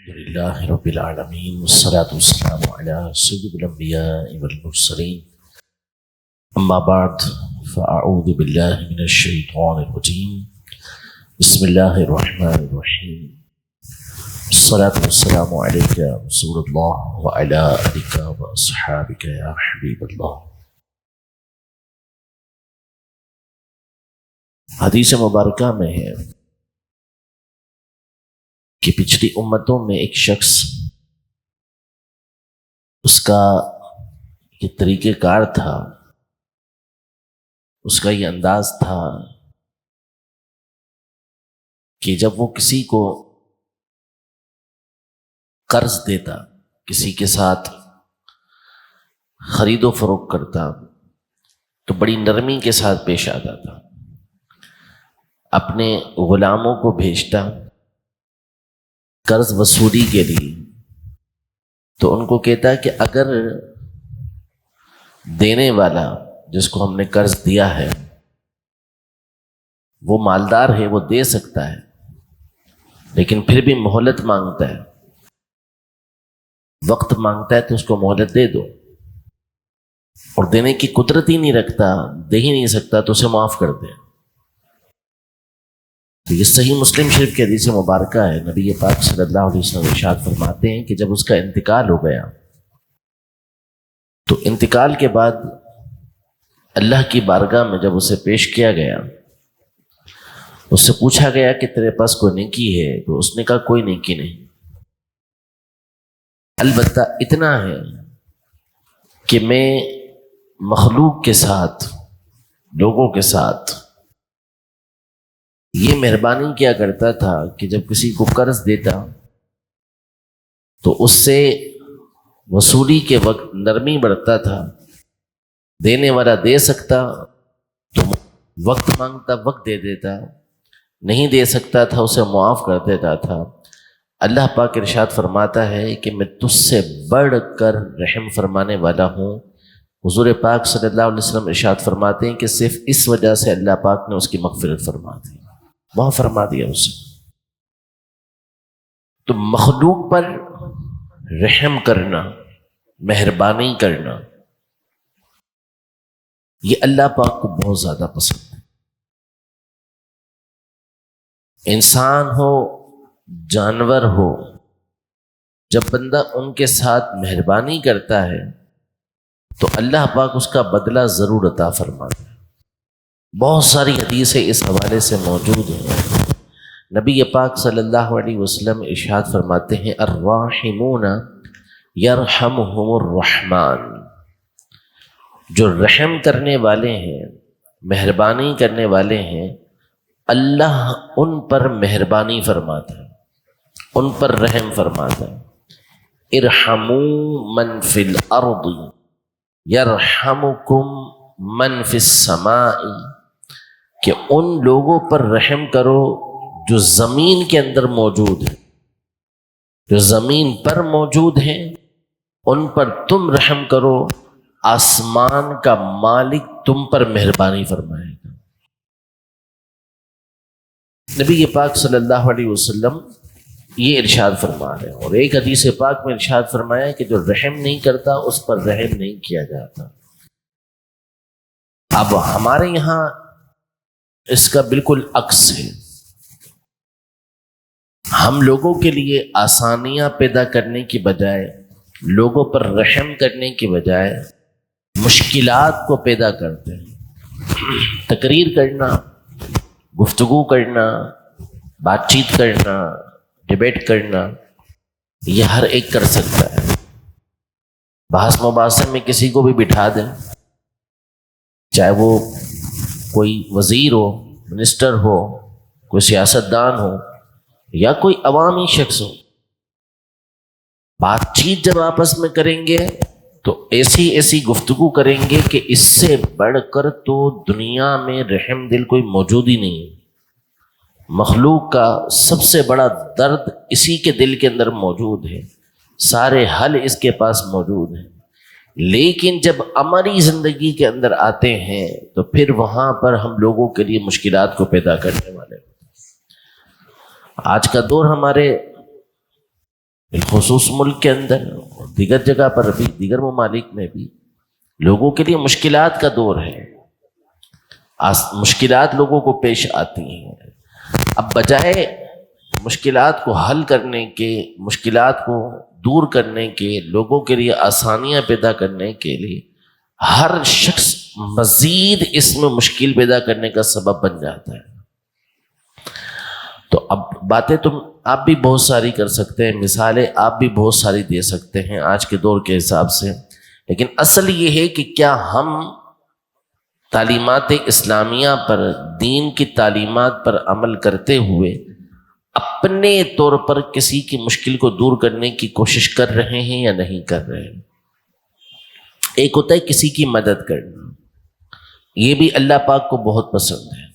الحمدللہ رب العالمین والصلاة والسلام علی سید الانبیاء والمرسلین اما بعد فاعوذ باللہ من الشیطان الرجیم بسم اللہ الرحمن الرحیم الصلاة والسلام علیک رسول اللہ وعلی آلک واصحابک یا حبیب اللہ۔ حدیث مبارکہ میں ہے کہ پچھلی امتوں میں ایک شخص، اس کا یہ طریقہ کار تھا، اس کا یہ انداز تھا کہ جب وہ کسی کو قرض دیتا، کسی کے ساتھ خرید و فروخت کرتا تو بڑی نرمی کے ساتھ پیش آتا تھا، اپنے غلاموں کو بھیجتا قرض وصولی کے لیے، تو ان کو کہتا کہ اگر دینے والا جس کو ہم نے قرض دیا ہے وہ مالدار ہے، وہ دے سکتا ہے، لیکن پھر بھی مہلت مانگتا ہے، وقت مانگتا ہے، تو اس کو مہلت دے دو، اور دینے کی قدرت ہی نہیں رکھتا، دے ہی نہیں سکتا، تو اسے معاف کر دیں۔ تو یہ صحیح مسلم شریف کی حدیث مبارکہ ہے۔ نبی پاک صلی اللہ علیہ وسلم ارشاد فرماتے ہیں کہ جب اس کا انتقال ہو گیا تو انتقال کے بعد اللہ کی بارگاہ میں جب اسے پیش کیا گیا، اس سے پوچھا گیا کہ تیرے پاس کوئی نیکی ہے؟ تو اس نے کہا کوئی نیکی نہیں، البتہ اتنا ہے کہ میں مخلوق کے ساتھ، لوگوں کے ساتھ یہ مہربانی کیا کرتا تھا کہ جب کسی کو قرض دیتا تو اس سے وصولی کے وقت نرمی برتتا تھا، دینے والا دے سکتا تو وقت مانگتا، وقت دے دیتا، نہیں دے سکتا تھا اسے معاف کر دیتا تھا۔ اللہ پاک ارشاد فرماتا ہے کہ میں تجھ سے بڑھ کر رحم فرمانے والا ہوں۔ حضور پاک صلی اللہ علیہ وسلم ارشاد فرماتے ہیں کہ صرف اس وجہ سے اللہ پاک نے اس کی مغفرت فرما دی، معاف فرما دیا اسے۔ تو مخلوق پر رحم کرنا، مہربانی کرنا، یہ اللہ پاک کو بہت زیادہ پسند ہے۔ انسان ہو، جانور ہو، جب بندہ ان کے ساتھ مہربانی کرتا ہے تو اللہ پاک اس کا بدلہ ضرور عطا فرماتا ہے۔ بہت ساری حدیثیں اس حوالے سے موجود ہیں۔ نبی پاک صلی اللہ علیہ وسلم ارشاد فرماتے ہیں الراحمون یرحمہم الرحمن، جو رحم کرنے والے ہیں، مہربانی کرنے والے ہیں، اللہ ان پر مہربانی فرماتا ہے، ان پر رحم فرماتا ہے۔ ارحموا من فی الارض یرحمکم من فی السماء، کہ ان لوگوں پر رحم کرو جو زمین کے اندر موجود ہیں، جو زمین پر موجود ہیں، ان پر تم رحم کرو، آسمان کا مالک تم پر مہربانی فرمائے گا۔ نبی پاک صلی اللہ علیہ وسلم یہ ارشاد فرما رہے ہیں، اور ایک حدیث پاک میں ارشاد فرمایا کہ جو رحم نہیں کرتا اس پر رحم نہیں کیا جاتا۔ اب ہمارے یہاں اس کا بالکل عکس ہے، ہم لوگوں کے لیے آسانیاں پیدا کرنے کی بجائے، لوگوں پر رحم کرنے کی بجائے مشکلات کو پیدا کرتے ہیں۔ تقریر کرنا، گفتگو کرنا، بات چیت کرنا، ڈیبیٹ کرنا، یہ ہر ایک کر سکتا ہے۔ بحث مباحثے میں کسی کو بھی بٹھا دیں، چاہے وہ کوئی وزیر ہو، منسٹر ہو، کوئی سیاستدان ہو، یا کوئی عوامی شخص ہو، بات چیت جب آپس میں کریں گے تو ایسی گفتگو کریں گے کہ اس سے بڑھ کر تو دنیا میں رحم دل کوئی موجود ہی نہیں ہے۔ مخلوق کا سب سے بڑا درد اسی کے دل کے اندر موجود ہے، سارے حل اس کے پاس موجود ہیں، لیکن جب عملی زندگی کے اندر آتے ہیں تو پھر وہاں پر ہم لوگوں کے لیے مشکلات کو پیدا کرنے والے۔ آج کا دور ہمارے بالخصوص ملک کے اندر اور دیگر جگہ پر بھی، دیگر ممالک میں بھی لوگوں کے لیے مشکلات کا دور ہے، مشکلات لوگوں کو پیش آتی ہیں۔ اب بجائے مشکلات کو حل کرنے کے، مشکلات کو دور کرنے کے، لوگوں کے لیے آسانیاں پیدا کرنے کے لیے ہر شخص مزید اس میں مشکل پیدا کرنے کا سبب بن جاتا ہے۔ تو اب باتیں آپ بھی بہت ساری کر سکتے ہیں، مثالیں آپ بھی بہت ساری دے سکتے ہیں آج کے دور کے حساب سے، لیکن اصل یہ ہے کہ کیا ہم تعلیمات اسلامیہ پر، دین کی تعلیمات پر عمل کرتے ہوئے اپنے طور پر کسی کی مشکل کو دور کرنے کی کوشش کر رہے ہیں یا نہیں کر رہے ہیں؟ ایک ہوتا ہے کسی کی مدد کرنا، یہ بھی اللہ پاک کو بہت پسند ہے۔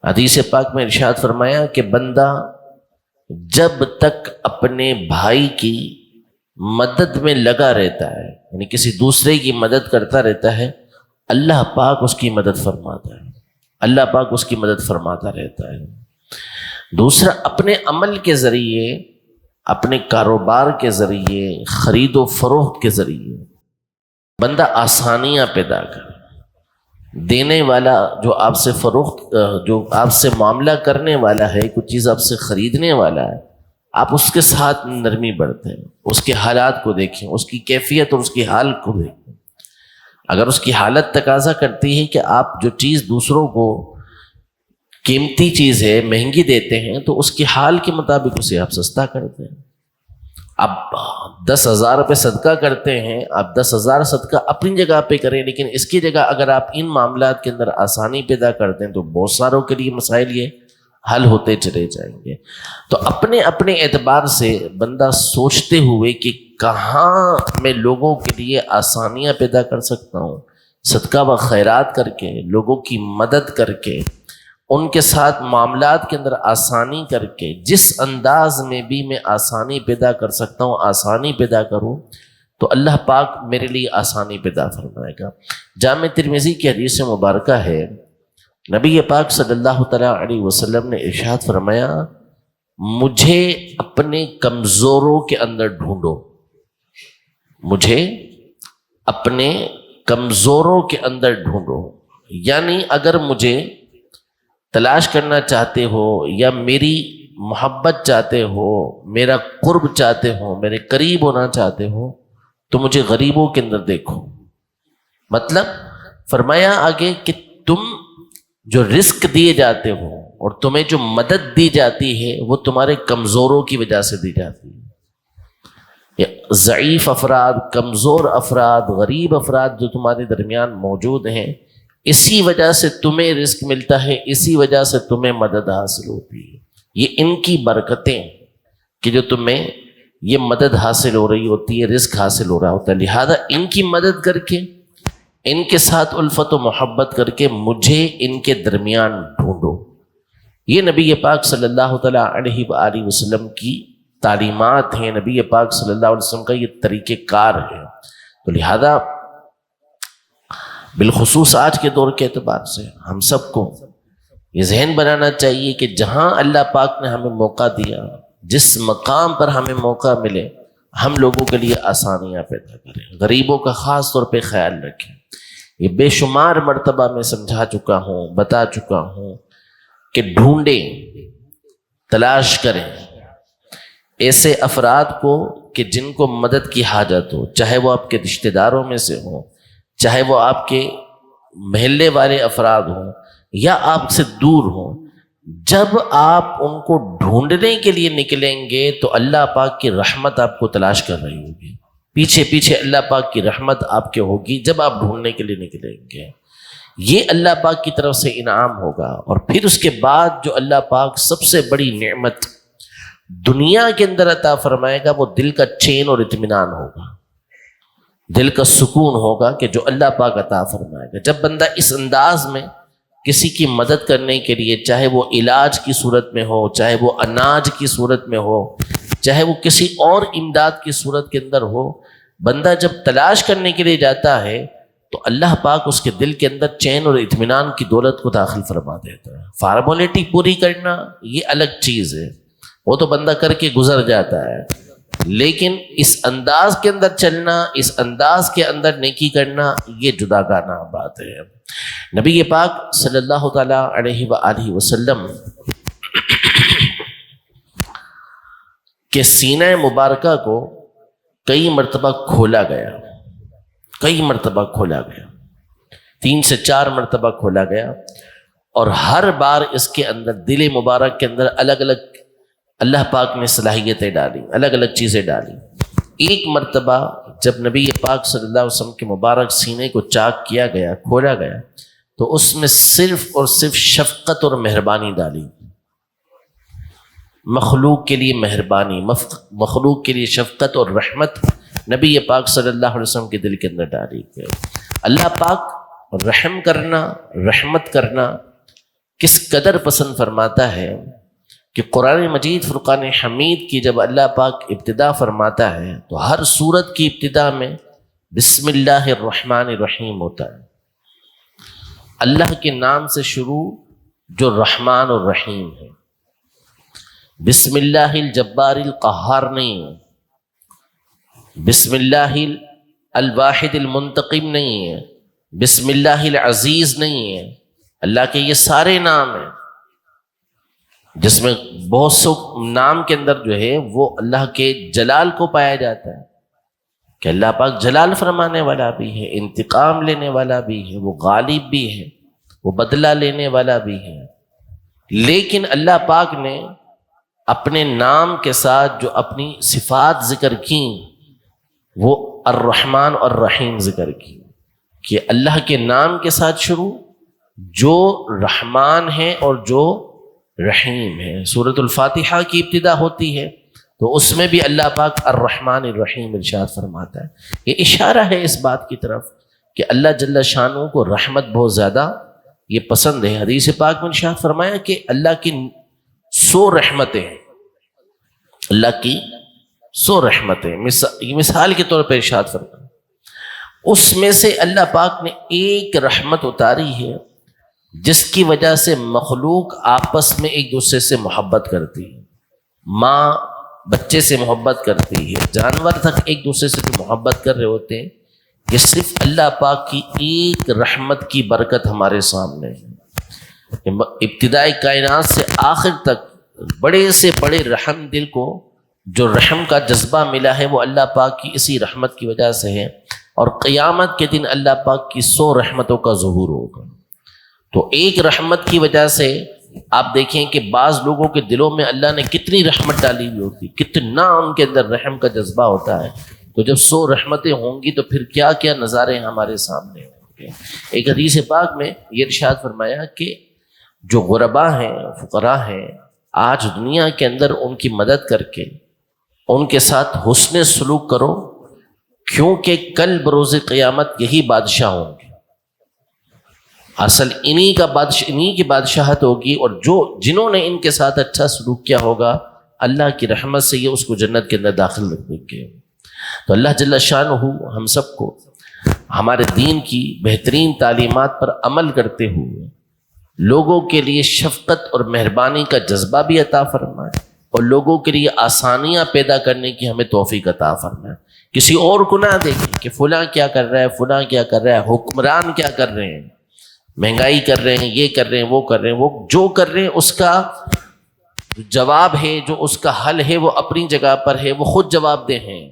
حدیث پاک میں ارشاد فرمایا کہ بندہ جب تک اپنے بھائی کی مدد میں لگا رہتا ہے، یعنی کسی دوسرے کی مدد کرتا رہتا ہے، اللہ پاک اس کی مدد فرماتا ہے، اللہ پاک اس کی مدد فرماتا رہتا ہے۔ دوسرا، اپنے عمل کے ذریعے، اپنے کاروبار کے ذریعے، خرید و فروخت کے ذریعے بندہ آسانیاں پیدا کرے۔ دینے والا جو آپ سے فروخت، جو آپ سے معاملہ کرنے والا ہے، کچھ چیز آپ سے خریدنے والا ہے، آپ اس کے ساتھ نرمی برتیں، اس کے حالات کو دیکھیں، اس کی کیفیت اور اس کی حال کو دیکھیں۔ اگر اس کی حالت تقاضا کرتی ہے کہ آپ جو چیز دوسروں کو قیمتی چیز ہے، مہنگی دیتے ہیں، تو اس کی حال کے مطابق اسے آپ سستا کر دیں۔ اب 10,000 روپے صدقہ کرتے ہیں، آپ 10,000 صدقہ اپنی جگہ پہ کریں، لیکن اس کی جگہ اگر آپ ان معاملات کے اندر آسانی پیدا کرتے ہیں تو بہت ساروں کے لیے مسائل یہ حل ہوتے چلے جائیں گے۔ تو اپنے اپنے اعتبار سے بندہ سوچتے ہوئے کہ کہاں میں لوگوں کے لیے آسانیاں پیدا کر سکتا ہوں، صدقہ و خیرات کر کے، لوگوں کی مدد کر کے، ان کے ساتھ معاملات کے اندر آسانی کر کے، جس انداز میں بھی میں آسانی پیدا کر سکتا ہوں آسانی پیدا کروں، تو اللہ پاک میرے لیے آسانی پیدا فرمائے گا۔ جامع ترمذی کی حدیث مبارکہ ہے، نبی پاک صلی اللہ تعالیٰ علیہ وسلم نے ارشاد فرمایا، مجھے اپنے کمزوروں کے اندر ڈھونڈو، مجھے اپنے کمزوروں کے اندر ڈھونڈو۔ یعنی اگر مجھے تلاش کرنا چاہتے ہو یا میری محبت چاہتے ہو، میرا قرب چاہتے ہو، میرے قریب ہونا چاہتے ہو، تو مجھے غریبوں کے اندر دیکھو۔ مطلب فرمایا آگے کہ تم جو رزق دیے جاتے ہو اور تمہیں جو مدد دی جاتی ہے وہ تمہارے کمزوروں کی وجہ سے دی جاتی ہے۔ ضعیف افراد، کمزور افراد، غریب افراد جو تمہارے درمیان موجود ہیں، اسی وجہ سے تمہیں رزق ملتا ہے، اسی وجہ سے تمہیں مدد حاصل ہوتی ہے۔ یہ ان کی برکتیں کہ جو تمہیں یہ مدد حاصل ہو رہی ہوتی ہے، رزق حاصل ہو رہا ہوتا ہے، لہذا ان کی مدد کر کے، ان کے ساتھ الفت و محبت کر کے مجھے ان کے درمیان ڈھونڈو۔ یہ نبی پاک صلی اللہ تعالیٰ علیہ وآلہ وسلم کی تعلیمات ہیں، نبی پاک صلی اللہ علیہ وسلم کا یہ طریقہ کار ہے۔ تو لہذا بالخصوص آج کے دور کے اعتبار سے ہم سب کو یہ ذہن بنانا چاہیے کہ جہاں اللہ پاک نے ہمیں موقع دیا، جس مقام پر ہمیں موقع ملے، ہم لوگوں کے لیے آسانیاں پیدا کریں، غریبوں کا خاص طور پہ خیال رکھیں۔ یہ بے شمار مرتبہ میں سمجھا چکا ہوں، بتا چکا ہوں کہ ڈھونڈیں، تلاش کریں ایسے افراد کو کہ جن کو مدد کی حاجت ہو، چاہے وہ آپ کے رشتہ داروں میں سے ہوں، چاہے وہ آپ کے محلے والے افراد ہوں یا آپ سے دور ہوں۔ جب آپ ان کو ڈھونڈنے کے لیے نکلیں گے تو اللہ پاک کی رحمت آپ کو تلاش کر رہی ہوگی، پیچھے پیچھے اللہ پاک کی رحمت آپ کے ہوگی جب آپ ڈھونڈنے کے لیے نکلیں گے۔ یہ اللہ پاک کی طرف سے انعام ہوگا۔ اور پھر اس کے بعد جو اللہ پاک سب سے بڑی نعمت دنیا کے اندر عطا فرمائے گا، وہ دل کا چین اور اطمینان ہوگا، دل کا سکون ہوگا کہ جو اللہ پاک عطا فرمائے گا۔ جب بندہ اس انداز میں کسی کی مدد کرنے کے لیے، چاہے وہ علاج کی صورت میں ہو، چاہے وہ اناج کی صورت میں ہو، چاہے وہ کسی اور امداد کی صورت کے اندر ہو، بندہ جب تلاش کرنے کے لیے جاتا ہے تو اللہ پاک اس کے دل کے اندر چین اور اطمینان کی دولت کو داخل فرما دیتا ہے۔ فارمیلٹی پوری کرنا یہ الگ چیز ہے، وہ تو بندہ کر کے گزر جاتا ہے، لیکن اس انداز کے اندر چلنا، اس انداز کے اندر نیکی کرنا، یہ جداگانہ بات ہے۔ نبی پاک صلی اللہ تعالی علیہ وآلہ وسلم کہ سینہ مبارکہ کو کئی مرتبہ کھولا گیا، کئی مرتبہ کھولا گیا، 3 سے 4 مرتبہ کھولا گیا، اور ہر بار اس کے اندر دل مبارک کے اندر الگ الگ اللہ پاک نے صلاحیتیں ڈالی، الگ الگ چیزیں ڈالی۔ ایک مرتبہ جب نبی پاک صلی اللہ علیہ وسلم کے مبارک سینے کو چاک کیا گیا، کھولا گیا، تو اس میں صرف اور صرف شفقت اور مہربانی ڈالی، مخلوق کے لیے مہربانی، مخلوق کے لیے شفقت اور رحمت نبی پاک صلی اللہ علیہ وسلم کے دل کے اندر ڈالی گئی۔ اللہ پاک رحم کرنا، رحمت کرنا کس قدر پسند فرماتا ہے کہ قرآن مجید فرقان حمید کی جب اللہ پاک ابتدا فرماتا ہے تو ہر سورت کی ابتدا میں بسم اللہ الرحمن الرحیم ہوتا ہے، اللہ کے نام سے شروع جو رحمان اور رحیم ہے۔ بسم اللہ الجبار القہار نہیں ہے، بسم اللہ الواحد المنتقم نہیں ہے، بسم اللہ العزیز نہیں ہے۔ اللہ کے یہ سارے نام ہیں، جس میں بہت سے نام کے اندر جو ہے وہ اللہ کے جلال کو پایا جاتا ہے کہ اللہ پاک جلال فرمانے والا بھی ہے، انتقام لینے والا بھی ہے، وہ غالب بھی ہے، وہ بدلہ لینے والا بھی ہے۔ لیکن اللہ پاک نے اپنے نام کے ساتھ جو اپنی صفات ذکر کی وہ الرحمن اور الرحیم ذکر کی، کہ اللہ کے نام کے ساتھ شروع جو رحمان ہے اور جو رحیم ہے۔ سورۃ الفاتحہ کی ابتدا ہوتی ہے تو اس میں بھی اللہ پاک الرحمن الرحیم ارشاد فرماتا ہے۔ یہ اشارہ ہے اس بات کی طرف کہ اللہ جل شانہ کو رحمت بہت زیادہ یہ پسند ہے۔ حدیث پاک میں ارشاد فرمایا کہ اللہ کی 100 رحمتیں ہیں، اللہ کی 100 رحمتیں، مثال کے طور پر ارشاد فرمایا، اس میں سے اللہ پاک نے ایک رحمت اتاری ہے جس کی وجہ سے مخلوق آپس میں ایک دوسرے سے محبت کرتی ہے، ماں بچے سے محبت کرتی ہے، جانور تک ایک دوسرے سے جو محبت کر رہے ہوتے ہیں، یہ صرف اللہ پاک کی ایک رحمت کی برکت ہمارے سامنے ہے۔ ابتدائی کائنات سے آخر تک بڑے سے بڑے رحم دل کو جو رحم کا جذبہ ملا ہے وہ اللہ پاک کی اسی رحمت کی وجہ سے ہے، اور قیامت کے دن اللہ پاک کی 100 رحمتوں کا ظہور ہوگا۔ تو ایک رحمت کی وجہ سے آپ دیکھیں کہ بعض لوگوں کے دلوں میں اللہ نے کتنی رحمت ڈالی ہوئی ہوتی، کتنا ان کے اندر رحم کا جذبہ ہوتا ہے، تو جب 100 رحمتیں ہوں گی تو پھر کیا کیا نظارے ہمارے سامنے ہوں گے۔ ایک حدیث پاک میں یہ ارشاد فرمایا کہ جو غربا ہیں، فقراء ہیں، آج دنیا کے اندر ان کی مدد کر کے ان کے ساتھ حسن سلوک کرو، کیونکہ کل بروز قیامت یہی بادشاہ ہوں گے، اصل انہی کی بادشاہت ہوگی، اور جنہوں نے ان کے ساتھ اچھا سلوک کیا ہوگا اللہ کی رحمت سے یہ اس کو جنت کے اندر داخل رکھ دیں گے۔ تو اللہ جل شانہ ہم سب کو ہمارے دین کی بہترین تعلیمات پر عمل کرتے ہوئے لوگوں کے لیے شفقت اور مہربانی کا جذبہ بھی عطا فرمائے، اور لوگوں کے لیے آسانیاں پیدا کرنے کی ہمیں توفیق عطا فرمائے۔ کسی اور کو نہ دیکھیں کہ فلاں کیا کر رہا ہے، فلاں کیا کر رہا ہے، حکمران کیا کر رہے ہیں، مہنگائی کر رہے ہیں، یہ کر رہے ہیں، وہ کر رہے ہیں، وہ جو کر رہے ہیں اس کا جواب ہے، جو اس کا حل ہے وہ اپنی جگہ پر ہے، وہ خود جواب دہ ہیں،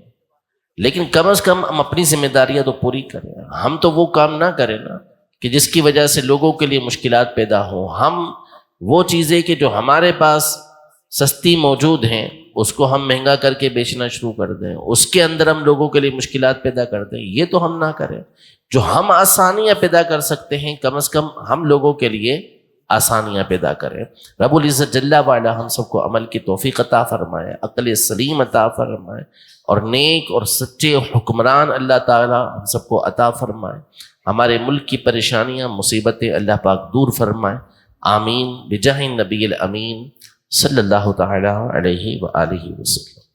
لیکن کم از کم ہم اپنی ذمہ داریاں تو پوری کریں۔ ہم تو وہ کام نہ کریں نا کہ جس کی وجہ سے لوگوں کے لیے مشکلات پیدا ہوں۔ ہم وہ چیزیں کہ جو ہمارے پاس سستی موجود ہیں اس کو ہم مہنگا کر کے بیچنا شروع کر دیں، اس کے اندر ہم لوگوں کے لیے مشکلات پیدا کر دیں، یہ تو ہم نہ کریں۔ جو ہم آسانیاں پیدا کر سکتے ہیں کم از کم ہم لوگوں کے لیے آسانیاں پیدا کریں۔ رب العزت جل وعلا ہم سب کو عمل کی توفیق عطا فرمائے، عقل سلیم عطا فرمائے، اور نیک اور سچے حکمران اللہ تعالی ہم سب کو عطا فرمائے۔ ہمارے ملک کی پریشانیاں مصیبتیں اللہ پاک دور فرمائے، آمین بجاہ النبی الامین صلی اللہ تعالی علیہ وآلہ وسلم۔